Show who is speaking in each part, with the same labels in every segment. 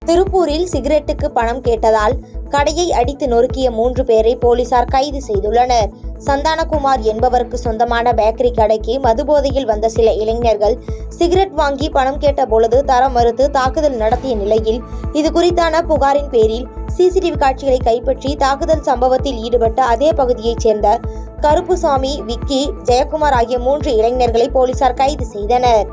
Speaker 1: திருப்பூரில் சிகரெட்டுக்கு பணம் கேட்டதால் கடையை அடித்து நொறுக்கிய 3 பேரை போலீசார் கைது செய்துள்ளனர். சந்தானகுமார் என்பவருக்கு சொந்தமான பேக்கரி கடைக்கு மதுபோதையில் வந்த சில இளைஞர்கள் சிகரெட் வாங்கி பணம் கேட்ட பொழுது தர மறுத்து தாக்குதல் நடத்திய நிலையில் இது குறித்தான புகாரின் பேரில் சிசிடிவி காட்சிகளை கைப்பற்றி தாக்குதல் சம்பவத்தில் ஈடுபட்ட அதே பகுதியைச் சேர்ந்த கருப்புசாமி, விக்கி, ஜெயக்குமார் ஆகிய 3 இளைஞர்களை போலீசார் கைது செய்தனர்.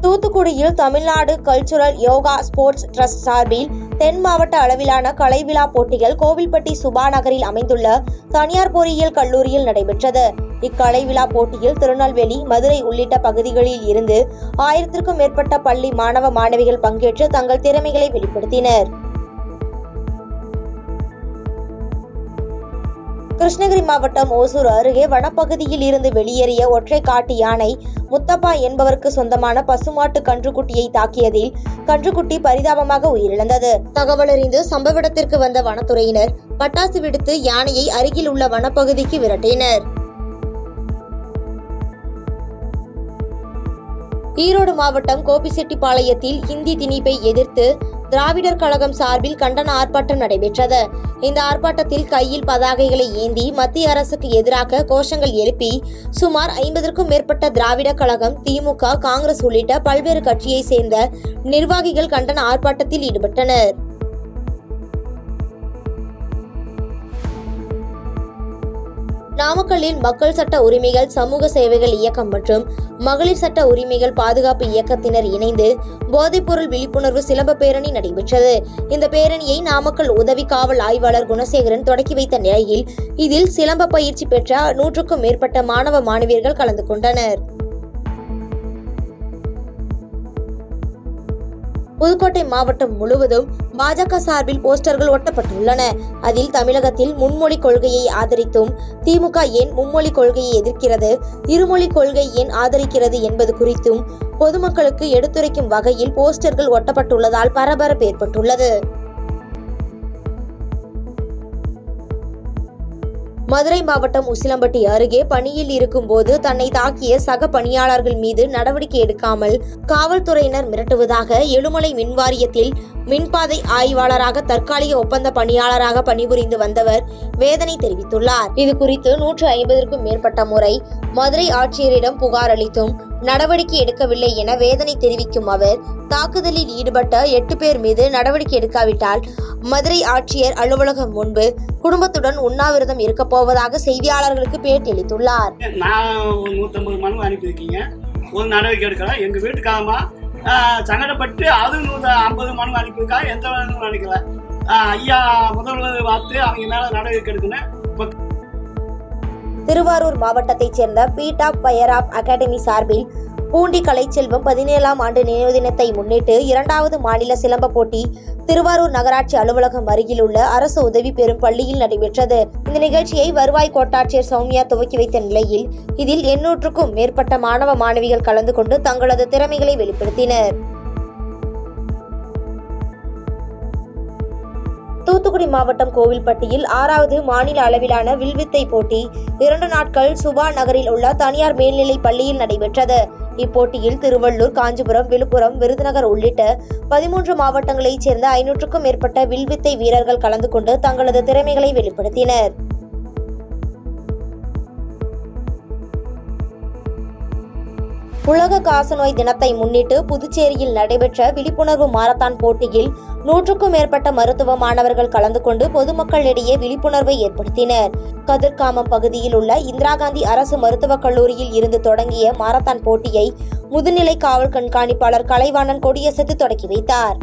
Speaker 1: தூத்துக்குடியில் Tamil Nadu cultural yoga sports trust சார்பில் தென் மாவட்ட அளவிலான கலைவிழா போட்டிகள் கோவில்பட்டி சுபா நகரில் அமைந்துள்ள தனியார் பொறியியல் கல்லூரியில் நடைபெற்றது. இக்கலைவிழா போட்டியில் திருநெல்வேலி, மதுரை உள்ளிட்ட பகுதிகளில் இருந்து 1000க்கும் மேற்பட்ட பள்ளி மாணவ மாணவிகள் பங்கேற்று தங்கள் திறமைகளை வெளிப்படுத்தினர். கிருஷ்ணகிரி மாவட்டம் ஓசூர் அருகே வனப்பகுதியில் இருந்து வெளியேறிய ஒற்றை காட்டு யானை முத்தப்பா என்பவருக்கு சொந்தமான பசுமாட்டு கன்றுக்குட்டியை தாக்கியதில் கன்றுக்குட்டி பரிதாபமாக உயிரிழந்தது. தகவலறிந்து சம்பவ இடத்திற்கு வந்த வனத்துறையினர் பட்டாசு வெடித்து யானையை அருகில் உள்ள வனப்பகுதிக்கு விரட்டினர். ஈரோடு மாவட்டம் கோபிச்செட்டிப்பாளையத்தில் ஹிந்தி திணிப்பை எதிர்த்து திராவிடர் கழகம் சார்பில் கண்டன ஆர்ப்பாட்டம் நடைபெற்றது. இந்த ஆர்ப்பாட்டத்தில் கையில் பதாகைகளை ஏந்தி மத்திய அரசுக்கு எதிராக கோஷங்கள் எழுப்பி சுமார் 50க்கும் மேற்பட்ட திராவிடர் கழகம், திமுக, காங்கிரஸ் உள்ளிட்ட பல்வேறு கட்சியை சேர்ந்த நிர்வாகிகள் கண்டன ஆர்ப்பாட்டத்தில் ஈடுபட்டனர். நாமக்கல்லில் மக்கள் சட்ட உரிமைகள் சமூக சேவைகள் இயக்கம் மற்றும் மகளிர் சட்ட உரிமைகள் பாதுகாப்பு இயக்கத்தினர் இணைந்து போதைப்பொருள் விழிப்புணர்வு சிலம்ப பேரணி நடைபெற்றது. இந்த பேரணியை நாமக்கல் உதவி காவல் ஆய்வாளர் குணசேகரன் தொடக்கி வைத்த நிலையில் இதில் சிலம்ப பயிற்சி பெற்ற 100க்கும் மேற்பட்ட மாணவ மாணவியர்கள் கலந்து கொண்டனர். புதுக்கோட்டை மாவட்டம் முழுவதும் பாஜக சார்பில் போஸ்டர்கள் ஒட்டப்பட்டுள்ளன. அதில் தமிழகத்தில் மும்மொழி கொள்கையை ஆதரித்தும் திமுக ஏன் மும்மொழி கொள்கையை எதிர்க்கிறது, இருமொழி கொள்கை ஏன் ஆதரிக்கிறது என்பது குறித்தும் பொதுமக்களுக்கு எடுத்துரைக்கும் வகையில் போஸ்டர்கள் ஒட்டப்பட்டுள்ளதால் பரபரப்பு ஏற்பட்டுள்ளது. மதுரை மாவட்டம் உசிலம்பட்டி அருகே பணியில் இருக்கும் போது தன்னை தாக்கிய சக பணியாளர்கள் மீது நடவடிக்கை எடுக்காமல் காவல்துறையினர் மிரட்டுவதாக எழுமலை மின்வாரியத்தில் மின்பாதை ஆய்வாளராக தற்காலிக ஒப்பந்த பணியாளராக பணிபுரிந்து வந்தவர் வேதனை தெரிவித்துள்ளார். இது குறித்து 150க்கும் மேற்பட்ட முறை மதுரை ஆட்சியரிடம் புகார் அளித்தும் நடவடிக்கை எடுக்கவில்லை என வேதனை தெரிவிக்கும் அவர், தாக்குதலில் ஈடுபட்ட 8 பேர் மீது நடவடிக்கை எடுக்காவிட்டால் மதுரை ஆட்சியர் அலுவலகம் முன்பு குடும்பத்துடன் உண்ணாவிரதம் இருக்க போவதாக செய்தியாளர்களுக்கு பேட்டியளித்துள்ளார்.
Speaker 2: நான் 150 மனு அனுப்பியிருக்கீங்க, ஒரு நடவடிக்கை எடுக்கல. எங்க வீட்டுக்காரமா சங்கடப்பட்டு அது 150 மனு அனுப்பியிருக்கா, எந்த நினைக்கல. ஐயா முதல்வர் பார்த்து அவங்க மேல நடவடிக்கை எடுக்கணும்.
Speaker 1: திருவாரூர் மாவட்டத்தைச் சேர்ந்த beat of fire of academy சார்பில் பூண்டி கலைச்செல்வம் 17ஆம் ஆண்டு நினைவு தினத்தை முன்னிட்டு 2வது மாநில சிலம்ப போட்டி திருவாரூர் நகராட்சி அலுவலகம் அருகில் உள்ள அரசு உதவி பெறும் பள்ளியில் நடைபெற்றது. இந்த நிகழ்ச்சியை வருவாய் கோட்டாட்சியர் சௌமியா துவக்கி வைத்த நிலையில் இதில் 800க்கும் மேற்பட்ட மாணவ மாணவிகள் கலந்து கொண்டு தங்களது திறமைகளை வெளிப்படுத்தினர். தூத்துக்குடி மாவட்டம் கோவில்பட்டியில் 6வது மாநில அளவிலான வில்வித்தை போட்டி 2 நாட்கள் சுபா நகரில் உள்ள தனியார் மேல்நிலை பள்ளியில் நடைபெற்றது. இப்போட்டியில் திருவள்ளூர், காஞ்சிபுரம், விழுப்புரம், விருதுநகர் உள்ளிட்ட 13 மாவட்டங்களைச் சேர்ந்த 500க்கும் மேற்பட்ட வில்வித்தை வீரர்கள் கலந்து கொண்டு தங்களது திறமைகளை வெளிப்படுத்தினர். உலக காசநோய் தினத்தை முன்னிட்டு புதுச்சேரியில் நடைபெற்ற விழிப்புணர்வு மாரத்தான் போட்டியில் 100க்கும் மேற்பட்ட மருத்துவ மாணவர்கள் கலந்து கொண்டு பொதுமக்களிடையே விழிப்புணர்வை ஏற்படுத்தினர். கதிர்காமம் பகுதியில் உள்ள இந்திரா காந்தி அரசு மருத்துவக் கல்லூரியில் இருந்து தொடங்கிய மாரத்தான் போட்டியை முதுநிலை காவல் கண்காணிப்பாளர் கலைவாணன் கொடியசைத்து தொடக்கி வைத்தார்.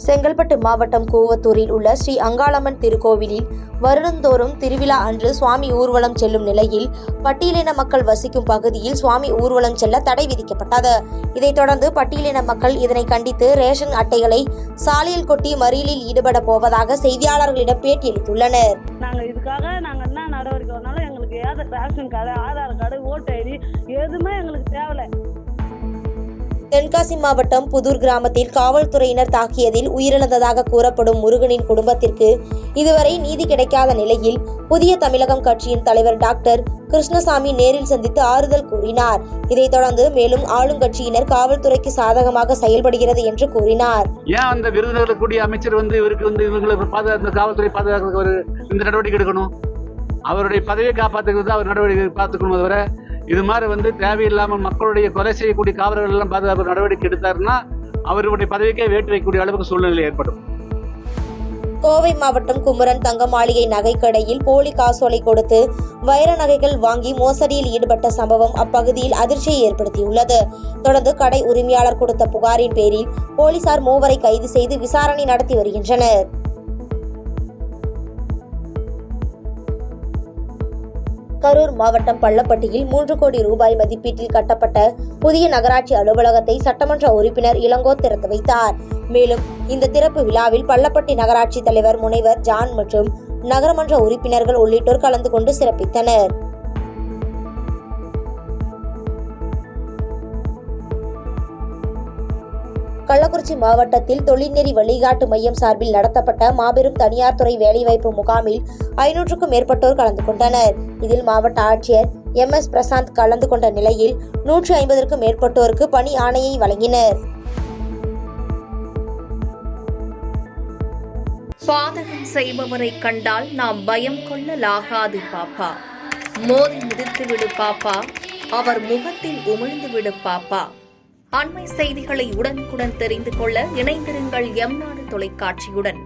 Speaker 1: செங்கல்பட்டு மாவட்டம் கூவத்தூரில் உள்ள ஸ்ரீ அங்காளம்மன் திருக்கோவிலில் வருடந்தோறும் திருவிழா அன்று சுவாமி ஊர்வலம் செல்லும் நிலையில் பட்டியலின மக்கள் வசிக்கும் பகுதியில் சுவாமி ஊர்வலம் செல்ல தடை விதிக்கப்பட்டது. இதைத் தொடர்ந்து பட்டியலின மக்கள் இதனை கண்டித்து ரேஷன் அட்டைகளை சாலையில் கொட்டி மறியலில் ஈடுபட போவதாக செய்தியாளர்களிடம் பேட்டியளித்துள்ளனர்.
Speaker 3: என்ன நடவடிக்கை எங்களுக்கு ரேஷன் கார்டு, ஆதார் கார்டு, ஓட்டு ஐடி எதுவுமே எங்களுக்கு தேவையில்லை.
Speaker 1: தென்காசி மாவட்டம் புதூர் கிராமத்தில் காவல்துறையினர் தாக்கியதில் உயிரிழந்ததாக கூறப்படும் முருகனின் குடும்பத்திற்கு இதுவரை நீதி கிடைக்காத நிலையில் புதிய தமிழகம் கட்சியின் தலைவர் டாக்டர் கிருஷ்ணசாமி நேரில் சந்தித்து ஆறுதல் கூறினார். இதைத் தொடர்ந்து மேலும் ஆளுங்கட்சியினர் காவல்துறைக்கு சாதகமாக செயல்படுகிறது என்று கூறினார்.
Speaker 4: ஏன் அந்த விருதுகளை கூடிய அமைச்சர் இவருக்கு இவங்களை காவல்துறை பாதுகாக்கிறதுக்கு இந்த நடவடிக்கை எடுக்கணும்? அவருடைய பதவியை காப்பாற்றுகிறது அவர் நடவடிக்கை பார்த்துக்கணும். தவிர இது மாதிரி தேவையில்லாமல் மக்களுடைய கொலை செய்யக்கூடிய காவலர்கள் எல்லாம் பாதுகாப்பு நடவடிக்கை எடுத்தாருன்னா அவருடைய பதவிக்கே வேட்டு வைக்கக்கூடிய அளவுக்கு சூழ்நிலை ஏற்படும்.
Speaker 1: கோவை மாவட்டம் குமரன் தங்க மாளிகை நகைக்கடையில் போலி காசோலை கொடுத்து வைர நகைகள் வாங்கி மோசடியில் ஈடுபட்ட சம்பவம் அப்பகுதியில் அதிர்ச்சியை ஏற்படுத்தியுள்ளது. தொடர்ந்து கடை உரிமையாளர் கொடுத்த புகாரின் பேரில் போலீசார் 3 கைது செய்து விசாரணை நடத்தி வருகின்றனர். கரூர் மாவட்டம் பள்ளப்பட்டியில் 3 கோடி ரூபாய் மதிப்பீட்டில் கட்டப்பட்ட புதிய நகராட்சி அலுவலகத்தை சட்டமன்ற உறுப்பினர் இளங்கோ திறந்து வைத்தார். மேலும் இந்த திறப்பு விழாவில் பள்ளப்பட்டி நகராட்சி தலைவர் முனைவர் ஜான் மற்றும் நகரமன்ற உறுப்பினர்கள் உள்ளிட்டோர் கலந்து கொண்டு சிறப்பித்தனர். கள்ளக்குறிச்சி மாவட்டத்தில் தொழில்நெறி வழிகாட்டு மையம் சார்பில் நடத்தப்பட்ட மாபெரும் தனியார் துறை வேலைவாய்ப்பு முகாமில் 500க்கும் மேற்பட்டோர் கலந்து கொண்டனர். இதில் மாவட்ட ஆட்சியர் MS பிரசாந்த் கலந்து கொண்ட நிலையில் 150க்கும் மேற்பட்டோருக்கு பணி ஆணையை வழங்கினர்.
Speaker 5: பாதகம் செய்பவரை கண்டால் நாம் பயம் கொள்ளலாகாது பாப்பா. மோதி மிதித்து விடு பாப்பா, அவர் முகத்தில் உமிழ்ந்து விடு பாப்பா. அண்மை செய்திகளை உடனுக்குடன் தெரிந்து கொள்ள இணைந்திருங்கள் எம் நாடு தொலைக்காட்சியுடன்.